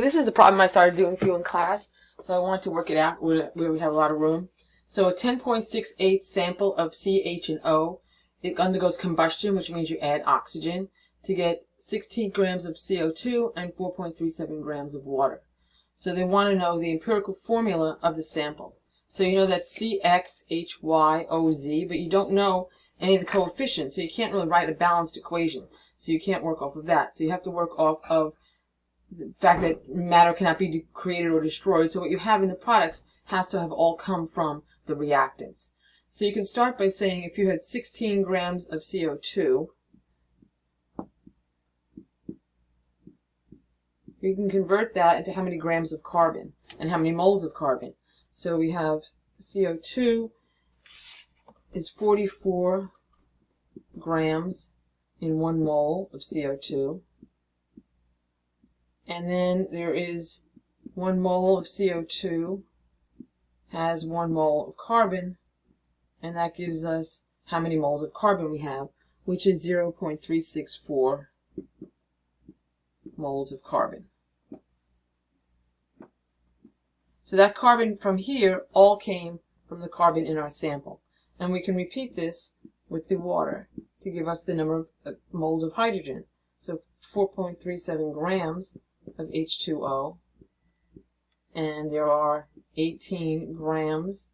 this is the problem I started doing for you in class, so I wanted to work it out where we have a lot of room. So a 10.68 sample of CHO, it undergoes combustion, which means you add oxygen, to get 16 grams of CO2 and 4.37 grams of water. So they want to know the empirical formula of the sample. So you know that's CXHYOZ, but you don't know any of the coefficients, so you can't really write a balanced equation. So you can't work off of that. So you have to work off of the fact that matter cannot be created or destroyed. So what you have in the products has to have all come from the reactants. So you can start by saying if you had 16 grams of CO2, you can convert that into how many grams of carbon and how many moles of carbon. So we have CO2 is 44 grams in 1 mole of CO2. And then there is 1 mole of CO2 has 1 mole of carbon, and that gives us how many moles of carbon we have, which is 0.364 moles of carbon. So that carbon from here all came from the carbon in our sample. And we can repeat this with the water to give us the number of moles of hydrogen. So 4.37 grams of H2O, and there are 18 grams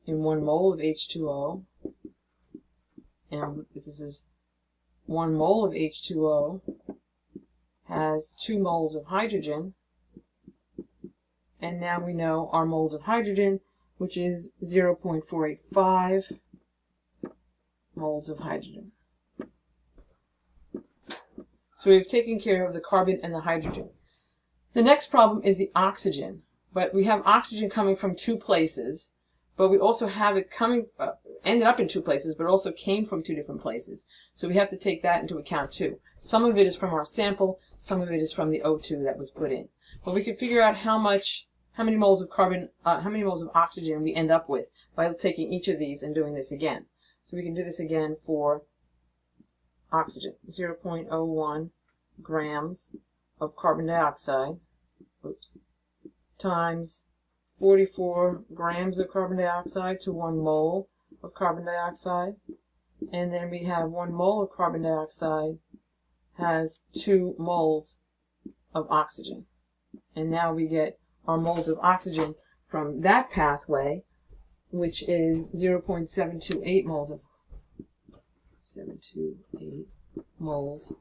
in 1 mole of H2O, and this is 1 mole of H2O has 2 moles of hydrogen, and now we know our moles of hydrogen, which is 0.485 moles of hydrogen. So we've taken care of the carbon and the hydrogen. The next problem is the oxygen, but we have oxygen coming from 2 places, but we also have it coming, ended up in 2 places, but also came from 2 different places. So we have to take that into account too. Some of it is from our sample, some of it is from the O2 that was put in. But we can figure out how many moles of carbon, how many moles of oxygen we end up with by taking each of these and doing this again. So we can do this again for oxygen, 0.01 grams of carbon dioxide, times 44 grams of carbon dioxide to 1 mole of carbon dioxide. And then we have 1 mole of carbon dioxide has 2 moles of oxygen. And now we get our moles of oxygen from that pathway, which is 0.728 moles of 728 moles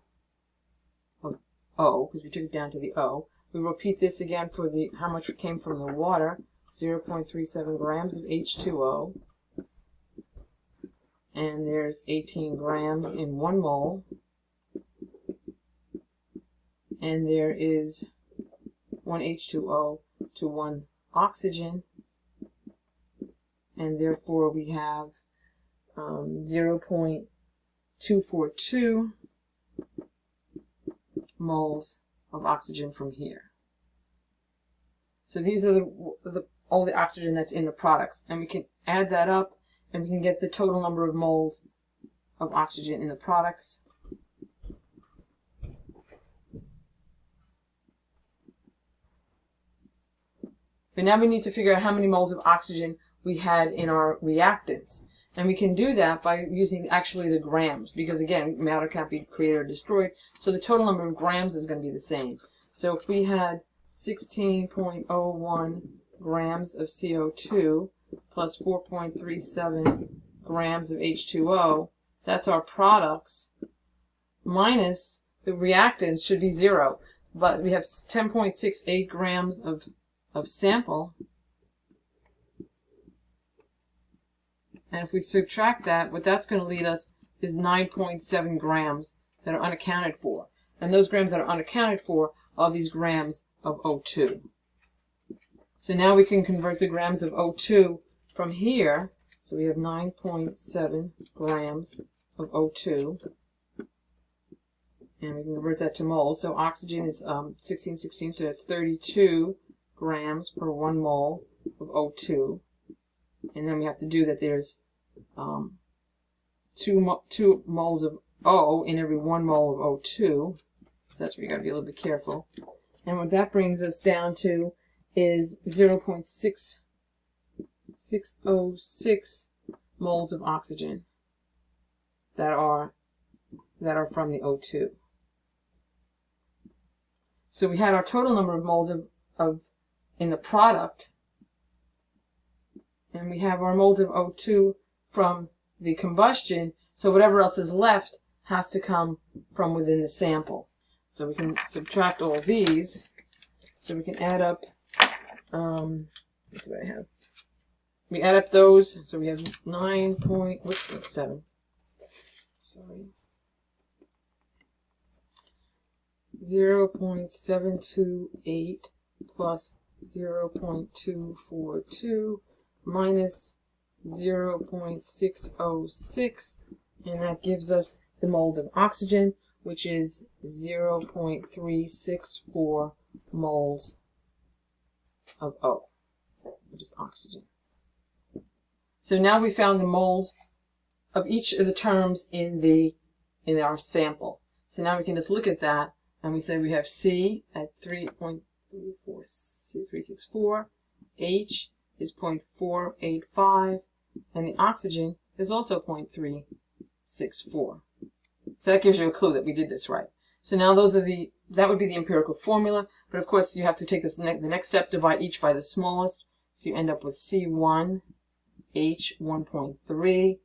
of O, because we took it down to the O. We repeat this again for the how much came from the water, 0.37 grams of H2O, and there's 18 grams in 1 mole, and there is 1 H2O to 1 oxygen, and therefore we have 0.242 moles of oxygen from here. So these are all the oxygen that's in the products, and we can add that up and we can get the total number of moles of oxygen in the products. But now we need to figure out how many moles of oxygen we had in our reactants. And we can do that by using actually the grams, because again, matter can't be created or destroyed, so the total number of grams is going to be the same. So if we had 16.01 grams of CO2 plus 4.37 grams of H2O, that's our products, minus the reactants should be 0. But we have 10.68 grams of sample. And if we subtract that, what that's going to lead us is 9.7 grams that are unaccounted for. And those grams that are unaccounted for are these grams of O2. So now we can convert the grams of O2 from here. So we have 9.7 grams of O2. And we can convert that to moles. So oxygen is 1616, so that's 32 grams per 1 mole of O2. And then we have to do that there's 2 moles of O in every 1 mole of O2. So that's where you got to be a little bit careful. And what that brings us down to is 0.6606 moles of oxygen that are from the O2. So we had our total number of moles of in the product, and we have our moles of O2 from the combustion, so whatever else is left has to come from within the sample. So we can subtract all these, so we can add up, let's see what I have. We add up those, so we have 9.7. Sorry. 0.728 plus 0.242 minus 0.606, and that gives us the moles of oxygen, which is 0.364 moles of O, which is oxygen. So now we found the moles of each of the terms in our sample. So now we can just look at that, and we say we have C at 3.364, H is 0.485, and the oxygen is also 0.364. So that gives you a clue that we did this right. So now that would be the empirical formula, but of course you have to take the next step, divide each by the smallest, so you end up with C1, H 1.3,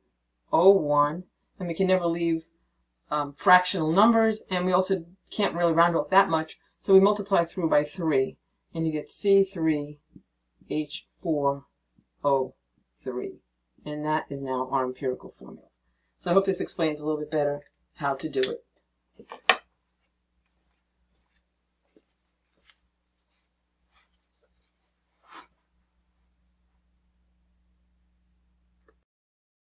O1, and we can never leave fractional numbers, and we also can't really round off that much, so we multiply through by 3, and you get C3, H4, O3, and that is now our empirical formula. So I hope this explains a little bit better how to do it.